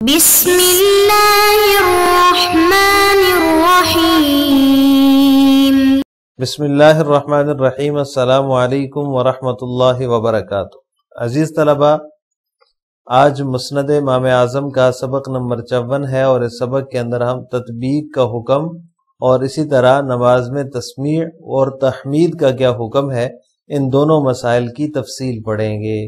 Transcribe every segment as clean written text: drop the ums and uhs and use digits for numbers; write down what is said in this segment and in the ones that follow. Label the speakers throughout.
Speaker 1: بسم اللہ الرحمن الرحیم۔
Speaker 2: بسم اللہ الرحمن الرحیم۔ السلام علیکم ورحمۃ اللہ وبرکاتہ۔ عزیز طلبہ، آج مسند امام اعظم کا سبق نمبر 54 ہے، اور اس سبق کے اندر ہم تطبیق کا حکم اور اسی طرح نماز میں تسمیع اور تحمید کا کیا حکم ہے، ان دونوں مسائل کی تفصیل پڑھیں گے۔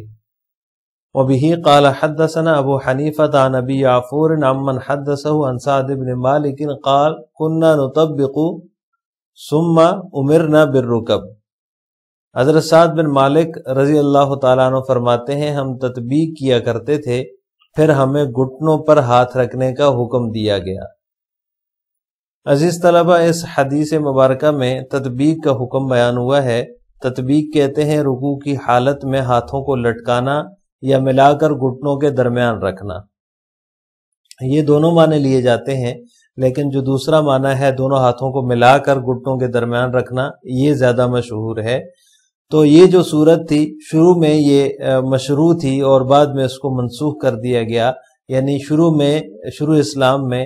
Speaker 2: وبه قال حدثنا ابو حنیفہ عن ابی یعفور عمن حدثه عن سعد بن مالک قال كنا نطبق ثم امرنا بالركب۔ حضرت سعد بن مالک رضی اللہ تعالیٰ عنہ فرماتے ہیں، ہم تطبیق کیا کرتے تھے، پھر ہمیں گھٹنوں پر ہاتھ رکھنے کا حکم دیا گیا۔ عزیز طلبہ، اس حدیث مبارکہ میں تطبیق کا حکم بیان ہوا ہے۔ تطبیق کہتے ہیں رکوع کی حالت میں ہاتھوں کو لٹکانا یا ملا کر گھٹنوں کے درمیان رکھنا۔ یہ دونوں معنی لیے جاتے ہیں، لیکن جو دوسرا معنی ہے دونوں ہاتھوں کو ملا کر گھٹنوں کے درمیان رکھنا، یہ زیادہ مشہور ہے۔ تو یہ جو صورت تھی شروع میں یہ مشروع تھی اور بعد میں اس کو منسوخ کر دیا گیا، یعنی شروع اسلام میں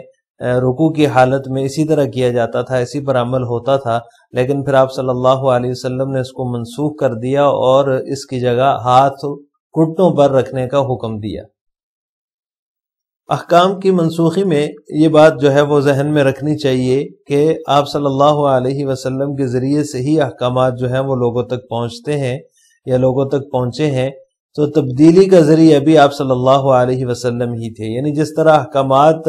Speaker 2: رکوع کی حالت میں اسی طرح کیا جاتا تھا، اسی پر عمل ہوتا تھا، لیکن پھر آپ صلی اللہ علیہ وسلم نے اس کو منسوخ کر دیا اور اس کی جگہ ہاتھ گھٹنوں پر رکھنے کا حکم دیا۔ احکام کی منسوخی میں یہ بات جو ہے وہ ذہن میں رکھنی چاہیے کہ آپ صلی اللہ علیہ وسلم کے ذریعے سے ہی احکامات جو ہیں وہ لوگوں تک پہنچتے ہیں یا لوگوں تک پہنچے ہیں، تو تبدیلی کا ذریعہ بھی آپ صلی اللہ علیہ وسلم ہی تھے۔ یعنی جس طرح احکامات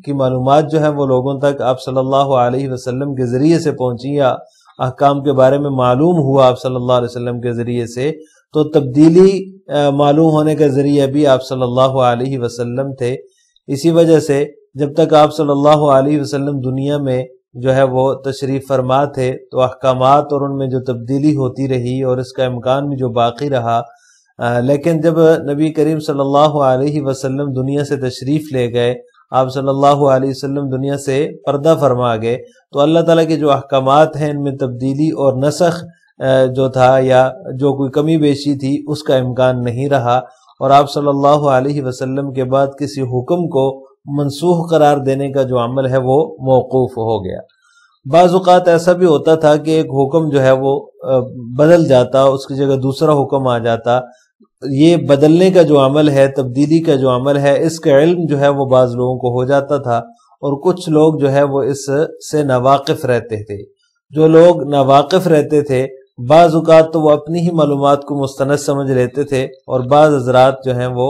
Speaker 2: کی معلومات جو ہے وہ لوگوں تک آپ صلی اللہ علیہ وسلم کے ذریعے سے پہنچی یا احکام کے بارے میں معلوم ہوا آپ صلی اللہ علیہ وسلم کے ذریعے سے، تو تبدیلی معلوم ہونے کا ذریعہ بھی آپ صلی اللہ علیہ وسلم تھے۔ اسی وجہ سے جب تک آپ صلی اللہ علیہ وسلم دنیا میں جو ہے وہ تشریف فرما تھے، تو احکامات اور ان میں جو تبدیلی ہوتی رہی اور اس کا امکان بھی جو باقی رہا، لیکن جب نبی کریم صلی اللہ علیہ وسلم دنیا سے تشریف لے گئے، آپ صلی اللہ علیہ وسلم دنیا سے پردہ فرما گئے، تو اللہ تعالیٰ کے جو احکامات ہیں ان میں تبدیلی اور نسخ جو تھا یا جو کوئی کمی بیشی تھی اس کا امکان نہیں رہا، اور آپ صلی اللہ علیہ وسلم کے بعد کسی حکم کو منسوخ قرار دینے کا جو عمل ہے وہ موقوف ہو گیا۔ بعض اوقات ایسا بھی ہوتا تھا کہ ایک حکم جو ہے وہ بدل جاتا، اس کی جگہ دوسرا حکم آ جاتا۔ یہ بدلنے کا جو عمل ہے، تبدیلی کا جو عمل ہے، اس کا علم جو ہے وہ بعض لوگوں کو ہو جاتا تھا، اور کچھ لوگ جو ہے وہ اس سے ناواقف رہتے تھے۔ جو لوگ ناواقف رہتے تھے بعض اوقات تو وہ اپنی ہی معلومات کو مستند سمجھ لیتے تھے، اور بعض حضرات جو ہیں وہ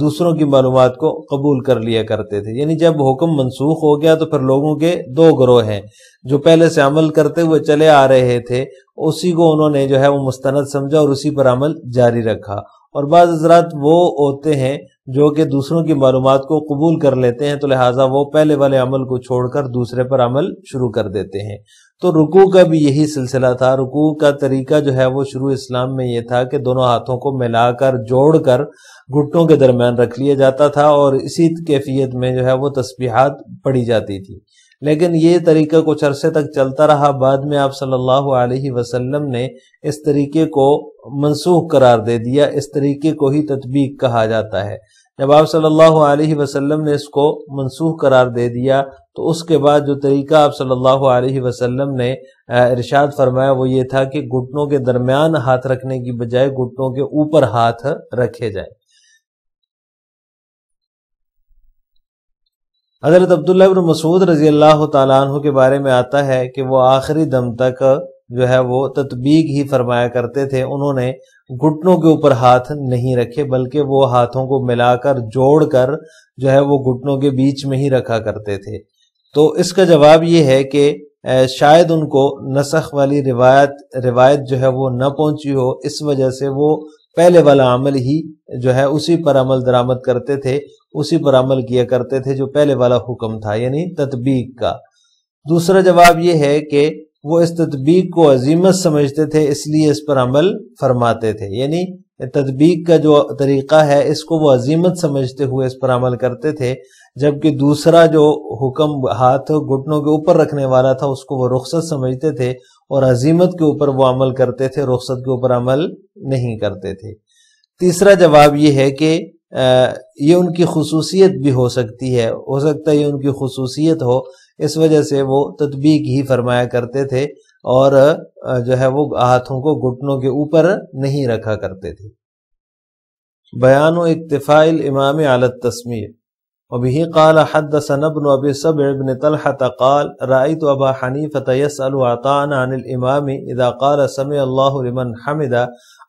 Speaker 2: دوسروں کی معلومات کو قبول کر لیا کرتے تھے۔ یعنی جب حکم منسوخ ہو گیا تو پھر لوگوں کے دو گروہ ہیں، جو پہلے سے عمل کرتے ہوئے چلے آ رہے تھے، اسی کو انہوں نے جو ہے وہ مستند سمجھا اور اسی پر عمل جاری رکھا، اور بعض حضرات وہ ہوتے ہیں جو کہ دوسروں کی معلومات کو قبول کر لیتے ہیں، تو لہٰذا وہ پہلے والے عمل کو چھوڑ کر دوسرے پر عمل شروع کر دیتے ہیں۔ تو رکوع کا بھی یہی سلسلہ تھا۔ رکوع کا طریقہ جو ہے وہ شروع اسلام میں یہ تھا کہ دونوں ہاتھوں کو ملا کر جوڑ کر گھٹنوں کے درمیان رکھ لیا جاتا تھا، اور اسی کیفیت میں جو ہے وہ تسبیحات پڑھی جاتی تھی۔ لیکن یہ طریقہ کچھ عرصے تک چلتا رہا، بعد میں آپ صلی اللہ علیہ وسلم نے اس طریقے کو منسوخ قرار دے دیا۔ اس طریقے کو ہی تطبیق کہا جاتا ہے۔ جب آپ صلی اللہ علیہ وسلم نے اس کو منسوخ قرار دے دیا، تو اس کے بعد جو طریقہ آپ صلی اللہ علیہ وسلم نے ارشاد فرمایا وہ یہ تھا کہ گھٹنوں کے درمیان ہاتھ رکھنے کی بجائے گھٹنوں کے اوپر ہاتھ رکھے جائیں۔ حضرت عبداللہ بن مسعود رضی اللہ تعالیٰ عنہ کے بارے میں آتا ہے کہ وہ آخری دم تک جو ہے وہ تطبیق ہی فرمایا کرتے تھے۔ انہوں نے گھٹنوں کے اوپر ہاتھ نہیں رکھے، بلکہ وہ ہاتھوں کو ملا کر جوڑ کر جو ہے وہ گھٹنوں کے بیچ میں ہی رکھا کرتے تھے۔ تو اس کا جواب یہ ہے کہ شاید ان کو نسخ والی روایت جو ہے وہ نہ پہنچی ہو، اس وجہ سے وہ پہلے والا عمل ہی جو ہے اسی پر عمل درآمد کرتے تھے، اسی پر عمل کیا کرتے تھے جو پہلے والا حکم تھا، یعنی تطبیق کا۔ دوسرا جواب یہ ہے کہ وہ اس تطبیق کو عظیمت سمجھتے تھے، اس لیے اس پر عمل فرماتے تھے۔ یعنی تطبیق کا جو طریقہ ہے اس کو وہ عظیمت سمجھتے ہوئے اس پر عمل کرتے تھے، جبکہ دوسرا جو حکم ہاتھ گھٹنوں کے اوپر رکھنے والا تھا اس کو وہ رخصت سمجھتے تھے، اور عظیمت کے اوپر وہ عمل کرتے تھے، رخصت کے اوپر عمل نہیں کرتے تھے۔ تیسرا جواب یہ ہے کہ یہ ان کی خصوصیت بھی ہو سکتی ہے، ہو سکتا ہے یہ ان کی خصوصیت ہو، اس وجہ سے وہ تطبیق ہی فرمایا کرتے تھے اور جو ہے وہ ہاتھوں کو گھٹنوں کے اوپر نہیں رکھا کرتے تھے۔ بیان و اکتفاء الامام علی التسمیع۔ وبه قال حدثنا ابن ابي سبع بن طلحة قال رأيت ابا حنيفة يسأل عطاء عن الامام اذا قال سمع الله لمن حمده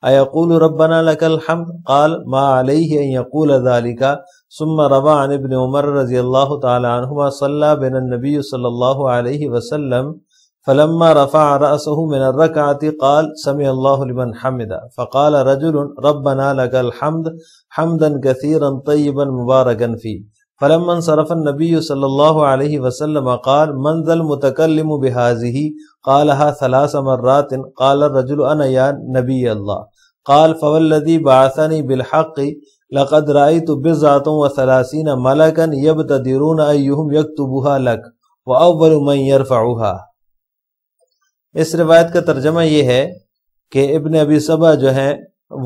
Speaker 2: ايقول ربنا لك الحمد قال ما عليه ان يقول ذلك ثم روى عن ابن عمر رضي الله تعالى عنهما صلى بنا النبي صلى الله عليه وسلم فلما رفع رأسه من الركعة قال سمع الله لمن حمده فقال رجل ربنا لك الحمد حمدا كثيرا طيبا مباركا فيه فلما انصرف النبي صلى الله عليه وسلم قال من ذا المتكلم بهذه قالها 3 مرات قال الرجل أنا يا نبي الله قال فوالذي بعثني بالحق لقد رأيت 39 ملكا يبتدرون أيهم يكتبها لك وأول من يرفعها۔ اس روایت کا ترجمہ یہ ہے کہ ابن ابی سبع جو ہیں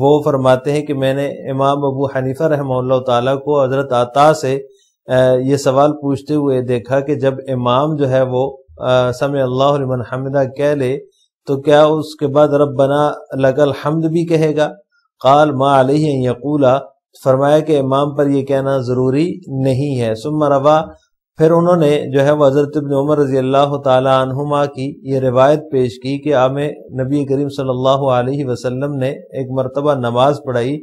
Speaker 2: وہ فرماتے ہیں کہ میں نے امام ابو حنیفہ رحمہ اللہ تعالیٰ کو حضرت عطا سے یہ سوال پوچھتے ہوئے دیکھا کہ جب امام جو ہے وہ سمع اللہ لمن حمدہ کہہ لے تو کیا اس کے بعد ربنا لک الحمد بھی کہے گا؟ قال ما علیہ ان یقولا، فرمایا کہ امام پر یہ کہنا ضروری نہیں ہے۔ ثم روا، پھر انہوں نے جو ہے وہ حضرت ابن عمر رضی اللہ تعالی عنہما کی یہ روایت پیش کی کہ نبی کریم صلی اللہ علیہ وسلم نے ایک مرتبہ نماز پڑھائی،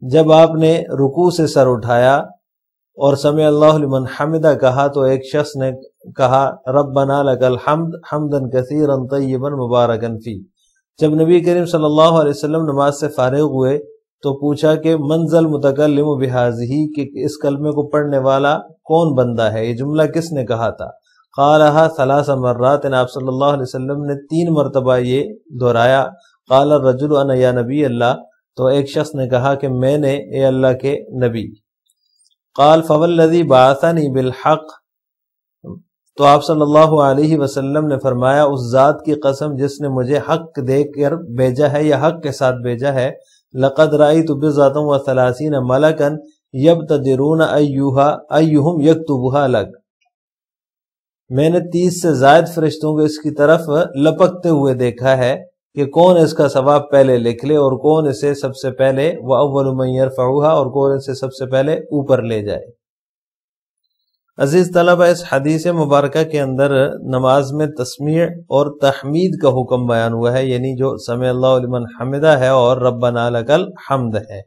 Speaker 2: جب آپ نے رکوع سے سر اٹھایا اور سمع اللہ لمن حمدہ کہا تو ایک شخص نے کہا ربنا لک الحمد حمدا کثیرا طیبا مبارکا فی۔ جب نبی کریم صلی اللہ علیہ وسلم نماز سے فارغ ہوئے تو پوچھا کہ منزل متکلم بہذہ، کہ اس کلمے کو پڑھنے والا کون بندہ ہے، یہ جملہ کس نے کہا تھا؟ قالها 3 مرات، آپ صلی اللہ علیہ وسلم نے 3 مرتبہ یہ دہرایا۔ قال الرجل انا یا نبی اللہ، تو ایک شخص نے کہا کہ میں نے اے اللہ کے نبی۔ قال فوالذی بعثنی بالحق، تو آپ صلی اللہ علیہ وسلم نے فرمایا اس ذات کی قسم جس نے مجھے حق دے کر بھیجا ہے یا حق کے ساتھ بھیجا ہے، لقد رأیت 39 ملکا یبتدرون ایہم یکتبها لک، میں نے 30 سے زائد فرشتوں کو اس کی طرف لپکتے ہوئے دیکھا ہے کہ کون اس کا ثواب پہلے لکھ لے اور کون اسے سب سے پہلے وَأَوَّلُ مَن يَرْفَعُهَا، اور کون اسے سب سے پہلے اوپر لے جائے۔ عزیز طلبہ، اس حدیث مبارکہ کے اندر نماز میں تسمیع اور تحمید کا حکم بیان ہوا ہے، یعنی جو سمع اللہ لمن حمدہ ہے اور ربنا لک الحمد ہے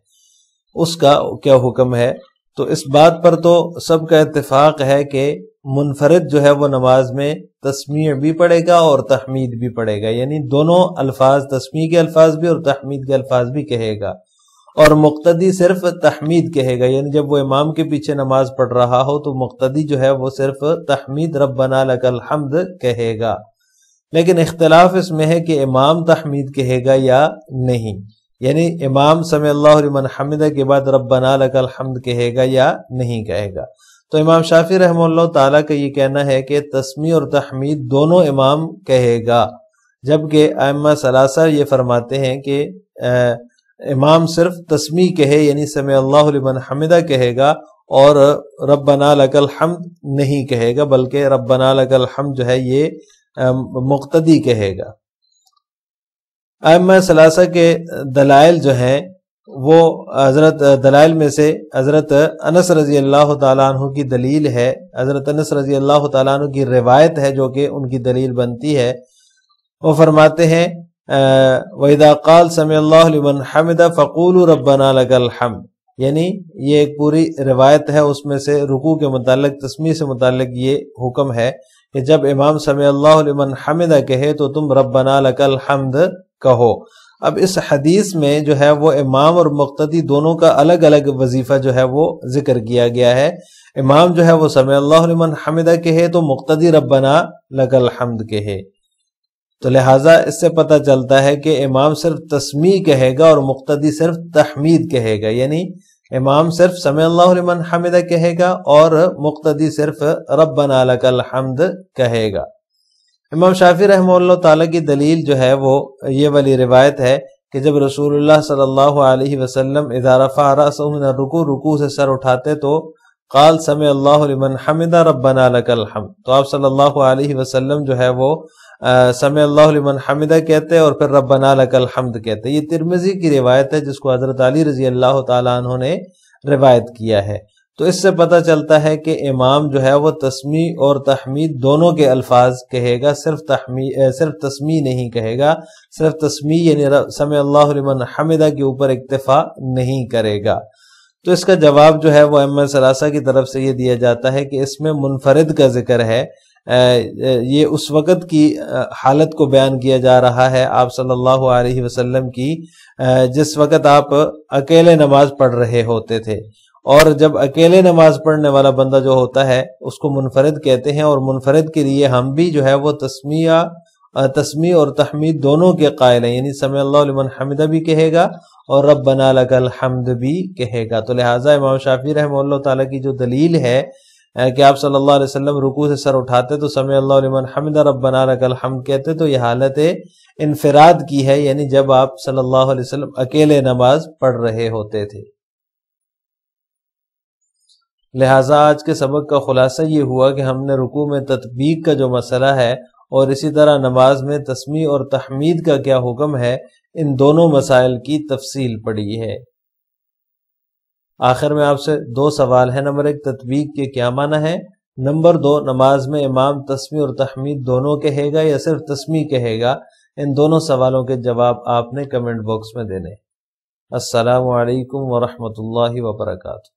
Speaker 2: اس کا کیا حکم ہے۔ تو اس بات پر تو سب کا اتفاق ہے کہ منفرد جو ہے وہ نماز میں تسمیع بھی پڑھے گا اور تحمید بھی پڑھے گا، یعنی دونوں الفاظ، تسمیع کے الفاظ بھی اور تحمید کے الفاظ بھی کہے گا، اور مقتدی صرف تحمید کہے گا، یعنی جب وہ امام کے پیچھے نماز پڑھ رہا ہو تو مقتدی جو ہے وہ صرف تحمید ربنا لک الحمد کہے گا۔ لیکن اختلاف اس میں ہے کہ امام تحمید کہے گا یا نہیں، یعنی امام سمع اللہ لمن حمدہ کے بعد ربنا لک الحمد کہے گا یا نہیں کہے گا۔ تو امام شافعی رحمہ اللہ تعالیٰ کا یہ کہنا ہے کہ تسمیع اور تحمید دونوں امام کہے گا، جبکہ ائمہ ثلاثہ یہ فرماتے ہیں کہ امام صرف تسمیع کہے، یعنی سمع اللہ لمن حمدہ کہے گا اور ربنا لک الحمد نہیں کہے گا، بلکہ ربنا لک الحمد جو ہے یہ مقتدی کہے گا۔ ائمہ ثلاثہ کے دلائل جو ہیں وہ دلائل میں سے حضرت انس رضی اللہ تعالیٰ عنہ کی دلیل ہے، حضرت انس رضی اللہ تعالیٰ عنہ کی روایت ہے جو کہ ان کی دلیل بنتی ہے۔ وہ فرماتے ہیں وَإِذَا قَالَ سَمِعَ اللَّهُ لِمَنْ حَمِدَ فَقُولُوا رَبَّنَا لَكَ الْحَمْدُ، یعنی یہ ایک پوری روایت ہے، اس میں سے رکوع کے متعلق، تسمیع سے متعلق یہ حکم ہے کہ جب امام سمع اللہ لمن حمدہ کہے تو تم ربنا لک الحمد کہو۔ اب اس حدیث میں جو ہے وہ امام اور مقتدی دونوں کا الگ الگ وظیفہ جو ہے وہ ذکر کیا گیا ہے۔ امام جو ہے وہ سمع اللہ لمن حمدہ کہے تو مقتدی ربنا لک الحمد کہے، تو لہٰذا اس سے پتہ چلتا ہے کہ امام صرف تسمیع کہے گا اور مقتدی صرف تحمید کہے گا، یعنی امام صرف سمع اللہ لمن حمدہ کہے گا اور مقتدی صرف ربنا لک الحمد کہے گا۔ امام شافعی رحمہ اللہ تعالیٰ کی دلیل جو ہے وہ یہ والی روایت ہے کہ جب رسول اللہ صلی اللہ علیہ وسلم اذا رفع رأسه من الرکوع، رکوع سے سر اٹھاتے تو قال سمع اللہ لمن حمد ربنا لک الحمد، تو آپ صلی اللہ علیہ وسلم جو ہے وہ سمع اللہ لمن حمدہ کہتے اور پھر ربنا لک الحمد کہتے۔ یہ ترمذی کی روایت ہے جس کو حضرت علی رضی اللہ تعالیٰ عنہ نے روایت کیا ہے۔ تو اس سے پتہ چلتا ہے کہ امام جو ہے وہ تسمیع اور تحمید دونوں کے الفاظ کہے گا، صرف تسمیع نہیں کہے گا، صرف تسمیع یعنی سمع اللہ لمن حمدہ کے اوپر اکتفا نہیں کرے گا۔ تو اس کا جواب جو ہے وہ ائمہ ثلاثہ کی طرف سے یہ دیا جاتا ہے کہ اس میں منفرد کا ذکر ہے، یہ اس وقت کی حالت کو بیان کیا جا رہا ہے آپ صلی اللہ علیہ وسلم کی، جس وقت آپ اکیلے نماز پڑھ رہے ہوتے تھے، اور جب اکیلے نماز پڑھنے والا بندہ جو ہوتا ہے اس کو منفرد کہتے ہیں، اور منفرد کے لیے ہم بھی جو ہے وہ تسمیع اور تحمید دونوں کے قائل ہیں، یعنی سمع اللہ لمن حمدہ بھی کہے گا اور ربنا لک الحمد بھی کہے گا۔ تو لہٰذا امام شافعی رحمہ اللہ تعالیٰ کی جو دلیل ہے کہ آپ صلی اللہ علیہ وسلم رکوع سے سر اٹھاتے تو سمع اللہ لمن حمدہ ربنا لک الحمد کہتے، تو یہ حالت انفراد کی ہے، یعنی جب آپ صلی اللہ علیہ وسلم اکیلے نماز پڑھ رہے ہوتے تھے۔ لہٰذا آج کے سبق کا خلاصہ یہ ہوا کہ ہم نے رکوع میں تطبیق کا جو مسئلہ ہے اور اسی طرح نماز میں تسمیع اور تحمید کا کیا حکم ہے، ان دونوں مسائل کی تفصیل پڑھی ہے۔ آخر میں آپ سے دو سوال ہیں، نمبر 1 تطبیق کے کیا معنی ہے، نمبر 2 نماز میں امام تسمیع اور تحمید دونوں کہے گا یا صرف تسمیع کہے گا۔ ان دونوں سوالوں کے جواب آپ نے کمنٹ باکس میں دینے۔ السلام علیکم ورحمۃ اللہ وبرکاتہ۔